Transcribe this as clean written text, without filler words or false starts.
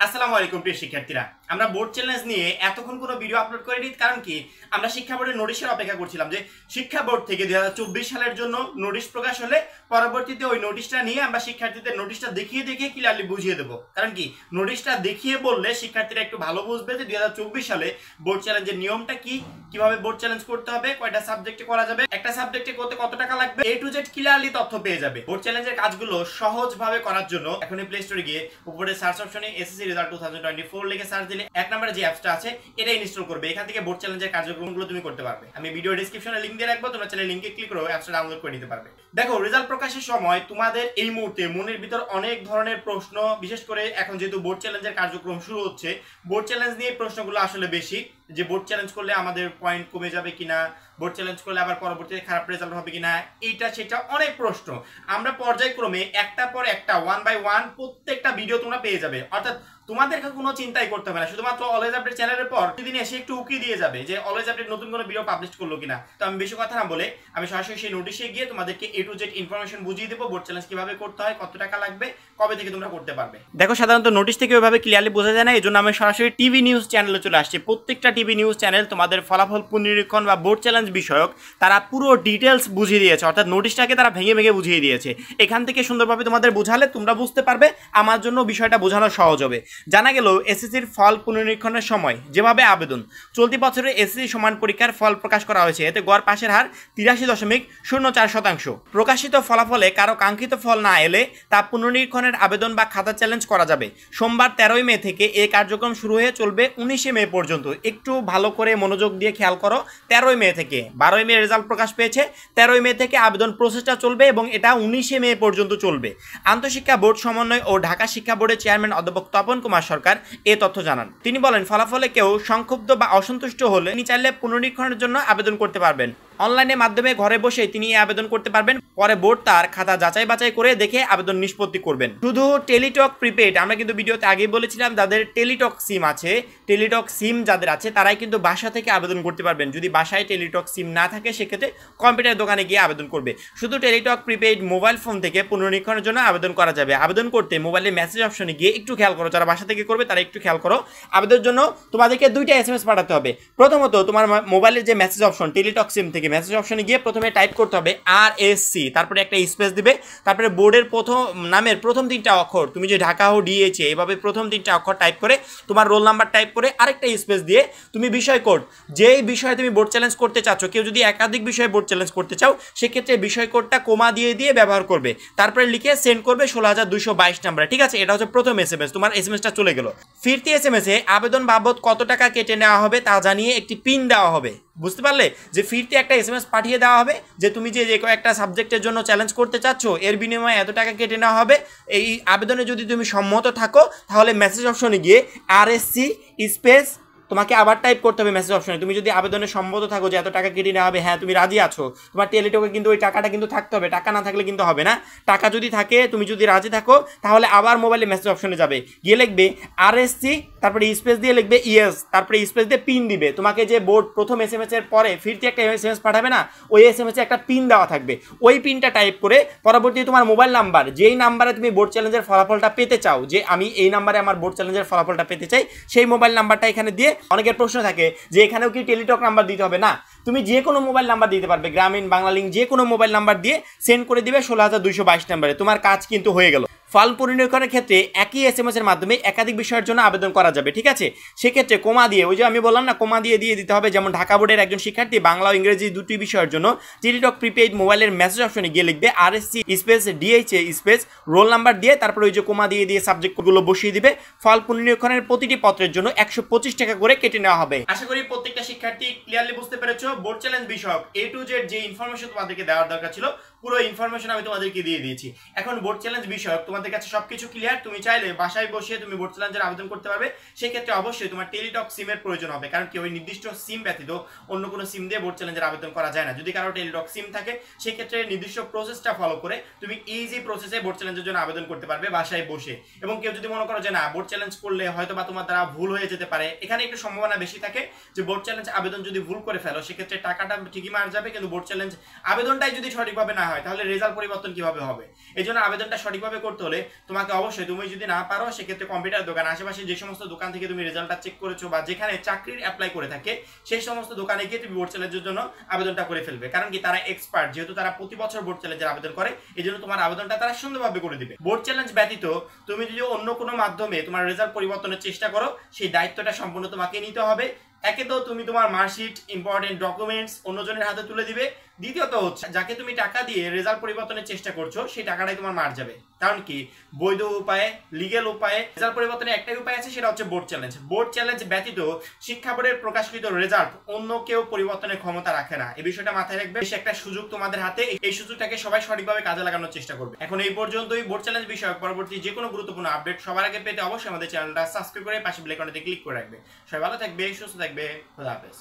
আসসালামু আলাইকুম প্রিয় শিক্ষার্থীরা, আমরা বোর্ড চ্যালেঞ্জ নিয়ে এতক্ষণ কোনো ভিডিও আপলোড করিনি। কারণ কি, আমরা শিক্ষা বোর্ডের নোটিশের অপেক্ষা করছিলাম যে শিক্ষা বোর্ড থেকে 2024 সালের জন্য নোটিশ প্রকাশ হলে পরবর্তীতে ওই নোটিশটা নিয়ে আমরা শিক্ষার্থীদের নোটিশটা দেখিয়ে ক্লিয়ারলি বুঝিয়ে দেবো। কারণ কি, নোটিশটা দেখিয়ে বললে শিক্ষার্থীরা একটু ভালো বুঝবে যে 2024 সালে বোর্ড চ্যালেঞ্জের নিয়মটা কি, কিভাবে বোর্ড চ্যালেঞ্জ করতে হবে, কয়টা সাবজেক্টে করা যাবে, একটা সাবজেক্টে করতে কত টাকা লাগবে, A to Z ক্লিয়ারলি তথ্য পেয়ে যাবে। বোর্ড চ্যালেঞ্জের কাজগুলো সহজভাবে করার জন্য এখনই প্লে স্টোরে গিয়ে উপরে সার্চ অপশনে এসএসসি রেজাল্ট 2024 লিখে সার্চ দিলে এক নম্বরে যে অ্যাপসটা আছে এটা ইনস্টল করবে। এখান থেকে বোর্ড চ্যালেঞ্জের কার্যক্রমগুলো তুমি করতে পারবে। আমি ভিডিও ডেসক্রিপশনে লিংক দিয়ে রাখবো, তোমরা চাইলে লিংকে ক্লিক করে অ্যাপসটা ডাউনলোড করে নিতে পারবে। দেখো, রেজাল্ট প্রকাশের সময় তোমাদের এই মুহূর্তে মনের ভিতর অনেক ধরনের প্রশ্ন, বিশেষ করে এখন যেহেতু বোর্ড চ্যালেঞ্জের কার্যক্রম শুরু হচ্ছে, বোর্ড চ্যালেঞ্জ নিয়ে প্রশ্নগুলো আসলে বেশি। যে বোর্ড চ্যালেঞ্জ করলে আমাদের পয়েন্ট কমে যাবে কিনা, বোর্ড চ্যালেঞ্জ করলে আবার পরবর্তীতে খারাপ রেজাল্ট হবে কিনা, এইটা সেটা অনেক প্রশ্ন। আমরা পর্যায়ক্রমে একটা পর একটা 1 বাই 1 প্রত্যেকটা ভিডিও তোমরা পেয়ে যাবে। অর্থাৎ তোমাদেরকে কোনো চিন্তাই করতে হবে না, শুধুমাত্র অলওয়েজ আপডেট চ্যানেলের পর প্রতিদিন এসে একটু উকি দিয়ে যাবে যে অলওয়েজ আপডেট নতুন কোনো ভিডিও পাবলিশ করলো কিনা। তো আমি বেশি কথা না বলে আমি সরাসরি সেই নোটিশে গিয়ে তোমাদেরকে A to Z ইনফরমেশন বুঝিয়ে দেবো, বোর্ড চ্যালেঞ্জ কিভাবে করতে হয়, কত টাকা লাগবে, কবে থেকে তোমরা করতে পারবে। দেখো, সাধারণত নোটিশ থেকে ওইভাবে ক্লিয়ারলি বোঝা যায় না, এই জন্য আমি সরাসরি টিভি নিউজ চ্যানেলে চলে আসছি। প্রত্যেকটা টিভি নিউজ চ্যানেল তোমাদের ফলাফল পুনরীক্ষণ বা বোর্ড চ্যালেঞ্জ বিষয়ক তারা পুরো ডিটেলস বুঝিয়ে দিয়েছে, অর্থাৎ নোটিশটাকে তারা ভেঙে ভেঙে বুঝিয়ে দিয়েছে। এখান থেকে সুন্দরভাবে তোমাদের বোঝালে তোমরা বুঝতে পারবে, আমার জন্য বিষয়টা বোঝানো সহজ হবে। জানা গেল এসএসসির ফল পুনরীক্ষণের সময় যেভাবে আবেদন, চলতি বছরে এসএসসি সমান পরীক্ষার ফল প্রকাশ করা হয়েছে। এতে গড় পাশের হার 83.04%। প্রকাশিত ফলাফলে কারো কাঙ্ক্ষিত ফল না এলে তা পুনরীক্ষণের আবেদন বা খাতা চ্যালেঞ্জ করা যাবে। সোমবার 13 মে থেকে এই কার্যক্রম শুরু হয়ে চলবে 19 মে পর্যন্ত। একটু ভালো করে মনোযোগ দিয়ে খেয়াল করো, 13 মে থেকে 12 মে রেজাল্ট প্রকাশ পেয়েছে, 13 মে থেকে আবেদন প্রসেসটা চলবে এবং এটা 19 মে পর্যন্ত চলবে। আন্তঃশিক্ষা বোর্ড সমন্বয় ও ঢাকা শিক্ষা বোর্ডের চেয়ারম্যান অধ্যাপক তপন কুমার সরকার এ তথ্য জানান। তিনি বলেন, ফলাফলে কেউ সংক্ষুব্ধ বা অসন্তুষ্ট হলে তিনি চাইলে পুনরীক্ষণের জন্য আবেদন করতে পারবেন। অনলাইনের মাধ্যমে ঘরে বসে তিনি আবেদন করতে পারবেন। পরে বোর্ড তার খাতা যাচাই বাছাই করে দেখে আবেদন নিষ্পত্তি করবেন। শুধু টেলিটক প্রিপেড, আমরা কিন্তু ভিডিওতে আগেই বলেছিলাম, যাদের টেলিটক সিম আছে, টেলিটক সিম যাদের আছে তারাই কিন্তু বাসা থেকে আবেদন করতে পারবেন। যদি বাসায় টেলিটক সিম না থাকে সেক্ষেত্রে কম্পিউটার দোকানে গিয়ে আবেদন করবে। শুধু টেলিটক প্রিপেড মোবাইল ফোন থেকে পুনরীক্ষণের জন্য আবেদন করা যাবে। আবেদন করতে মোবাইলের মেসেজ অপশনে গিয়ে একটু খেয়াল করো, যারা বাসা থেকে করবে তারা একটু খেয়াল করো। আবেদনের জন্য তোমাদেরকে 2টা SMS পাঠাতে হবে। প্রথমত, তোমার মোবাইলের যে মেসেজ অপশন, টেলিটক সিম থেকে মেসেজ অপশনে গিয়ে প্রথমে টাইপ করতে হবে RSC, তারপরে একটা স্পেস দিবে, তারপরে বোর্ডের নামের প্রথম 3টা অক্ষর, তুমি যে ঢাকা ও ডিএইচএ এভাবে প্রথম 3টা অক্ষর টাইপ করে তোমার রোল নাম্বার টাইপ করে আরেকটা স্পেস দিয়ে তুমি বিষয় কোড, যেই বিষয়ে তুমি বোর্ড চ্যালেঞ্জ করতে চাচ্ছ, কেউ যদি একাধিক বিষয়ে বোর্ড চ্যালেঞ্জ করতে চাও সেক্ষেত্রে বিষয় কোডটা কোমা দিয়ে ব্যবহার করবে। তারপরে লিখে সেন্ড করবে 16,222 নাম্বারে। ঠিক আছে, এটা হচ্ছে প্রথম SMS, তোমার SMSটা চলে গেল। ফিরতি SMS-এ আবেদন বাবদ কত টাকা কেটে নেওয়া হবে তা জানিয়ে একটি পিন দেওয়া হবে। বুঝতে পারলে, যে ফিরতি একটা SMS পাঠিয়ে দেওয়া হবে যে তুমি যে কয়েকটা সাবজেক্টের জন্য চ্যালেঞ্জ করতে চাচ্ছ এর বিনিময়ে এত টাকা কেটে নেওয়া হবে। এই আবেদনে যদি তুমি সম্মত থাকো তাহলে মেসেজ অপশনে গিয়ে RSC স্পেস তোমাকে আবার টাইপ করতে হবে মেসেজ অপশনে। তুমি যদি আবেদনে সম্মত থাকো যে এত টাকা কেটে নেওয়া হবে, হ্যাঁ তুমি রাজি আছো, তোমার টেলিটকে কিন্তু ওই টাকাটা কিন্তু থাকতে হবে, টাকা না থাকলে কিন্তু হবে না। টাকা যদি থাকে, তুমি যদি রাজি থাকো তাহলে আবার মোবাইলে মেসেজ অপশনে যাবে, গিয়ে লিখবে RSC, তারপরে স্পেস দিয়ে লিখবে ইয়েস, তারপরে স্পেস দিয়ে পিন দিবে। তোমাকে যে বোর্ড প্রথম SMS এর পরে ফিরতি একটা SMS পাঠাবে না, ওই SMS এ একটা পিন দেওয়া থাকবে। ওই পিনটা টাইপ করে পরবর্তীতে তোমার মোবাইল নাম্বার, যেই নাম্বারে তুমি বোর্ড চ্যালেঞ্জের ফলাফলটা পেতে চাও, যে আমি এই নাম্বারে আমার বোর্ড চ্যালেঞ্জের ফলাফলটা পেতে চাই, সেই মোবাইল নাম্বারটা এখানে দিয়ে, অনেকের প্রশ্ন থাকে যে এখানেও কি টেলিটক নাম্বার দিতে হবে, না, তুমি যে কোনো মোবাইল নাম্বার দিতে পারবে, গ্রামীণ, বাংলালিংক, যে কোনো মোবাইল নাম্বার দিয়ে সেন্ড করে দিবে 16,222 নাম্বারে। তোমার কাজ কিন্তু হয়ে গেল। ফল পুনরীক্ষণের ক্ষেত্রে একই SMS এর মাধ্যমে একাধিক বিষয়ের জন্য আবেদন করা যাবে। ঠিক আছে, সেক্ষেত্রে কোমা দিয়ে, ওই যে আমি বললাম না, কোমা দিয়ে দিতে হবে। যেমন ঢাকা বোর্ডের একজন শিক্ষার্থী বাংলা ও ইংরেজি দুটি বিষয়ের জন্য টেলিটক প্রিপেইড মোবাইলের মেসেজ অপশনে গিয়ে লিখবে RSC space DHA space roll number দিয়ে, তারপরে ওই যে কোমা দিয়ে সাবজেক্টগুলো বসিয়ে দিবে। ফল পুনরীক্ষণের প্রতিটি পত্রের জন্য 125 টাকা করে কেটে নেওয়া হবে। আশা করি প্রত্যেকটা শিক্ষার্থী ক্লিয়ারলি বুঝতে পেরেছো। বোর্ড চ্যালেঞ্জ বিষয়ক A to Z যে ইনফরমেশন তোমাদেরকে দেওয়ার দরকার ছিল, পুরো ইনফরমেশন আমি তোমাদেরকে দিয়ে দিয়েছি। এখন বোর্ড চ্যালেঞ্জ বিষয়ক তোমাদের কাছে সবকিছু ক্লিয়ার। তুমি চাইলে বাসায় বসে তুমি বোর্ড চ্যালেঞ্জের আবেদন করতে পারবে। সেক্ষেত্রে অবশ্যই তোমার টেলিটক সিমের প্রয়োজন হবে, কারণ কি ওই নির্দিষ্ট সিম ব্যতীত অন্য কোনো সিম দিয়ে বোর্ড চ্যালেঞ্জের আবেদন করা যায় না। যদি কারো টেলিটক সিম থাকে সেক্ষেত্রে নির্দিষ্ট প্রসেসটা ফলো করে তুমি ইজি প্রসেসে বোর্ড চ্যালেঞ্জের জন্য আবেদন করতে পারবে বাসায় বসে। এবং কেউ যদি মনে করো যে না, বোর্ড চ্যালেঞ্জ করলে হয়তো বা তোমার দ্বারা ভুল হয়ে যেতে পারে, এখানে একটু সম্ভাবনা বেশি থাকে যে বোর্ড চ্যালেঞ্জ আবেদন যদি ভুল করে ফেলো সেক্ষেত্রে সেক্ষেত্রে টাকাটা ঠিকই মার যাবে, কিন্তু বোর্ড চ্যালেঞ্জ আবেদনটাই যদি সঠিকভাবে না হয় তাহলে রেজাল্ট পরিবর্তন কিভাবে হবে? এই জন্য আবেদনটা সঠিকভাবে করতে হলে তোমাকে অবশ্যই, তুমি যদি না পারো সেক্ষেত্রে কম্পিউটার দোকান, আশেপাশে যে সমস্ত দোকান থেকে তুমি রেজাল্টটা চেক করেছো বা যেখানে চাকরির অ্যাপ্লাই করে থাকে সেই সমস্ত দোকানে গিয়ে তুমি বোর্ড চ্যালেঞ্জের জন্য আবেদনটা করে ফেলবে। কারণ কি, তারা এক্সপার্ট, যেহেতু তারা প্রতি বছর বোর্ড চ্যালেঞ্জের আবেদন করে, এই জন্য তোমার আবেদনটা তারা সুন্দরভাবে করে দিবে। বোর্ড চ্যালেঞ্জ ব্যতীত তুমি যদি অন্য কোনো মাধ্যমে তোমার রেজাল্ট পরিবর্তনের চেষ্টা করো, সেই দায়িত্বটা সম্পূর্ণ তোমাকে নিতে হবে। একে তো তুমি তোমার মার্কশিট, ইম্পর্টেন্ট ডকুমেন্টস অন্যজনের হাতে তুলে দিবে, দ্বিতীয়ত হচ্ছে যাকে তুমি টাকা দিয়ে রেজাল্ট পরিবর্তনের চেষ্টা করছো সেই টাকাটাই তোমার মার যাবে। কারণ কি, বৈধ উপায়ে, লিগ্যাল উপায়ে রেজাল্ট পরিবর্তনের একটাই উপায় আছে, সেটা হচ্ছে বোর্ড চ্যালেঞ্জ। বোর্ড চ্যালেঞ্জ ব্যতীত শিক্ষা বোর্ডের প্রকাশিত রেজাল্ট অন্য কেউ পরিবর্তনের ক্ষমতা রাখে না। এই বিষয়টা মাথায় রাখবে। বেশ একটা সুযোগ তোমাদের হাতে, এই সুযোগটাকে সবাই সঠিকভাবে কাজে লাগানোর চেষ্টা করবে। এখন এই পর্যন্তই। বোর্ড চ্যালেঞ্জ বিষয়ক পরবর্তী যে কোনো গুরুত্বপূর্ণ আপডেট সবার আগে পেতে অবশ্যই আমাদের চ্যানেলটা সাবস্ক্রাইব করে পাশে বেল আইকনটি ক্লিক করে রাখবে। সবাই ভালো থাকবে, সুস্থ থাকবে, খোদা হাফেজ।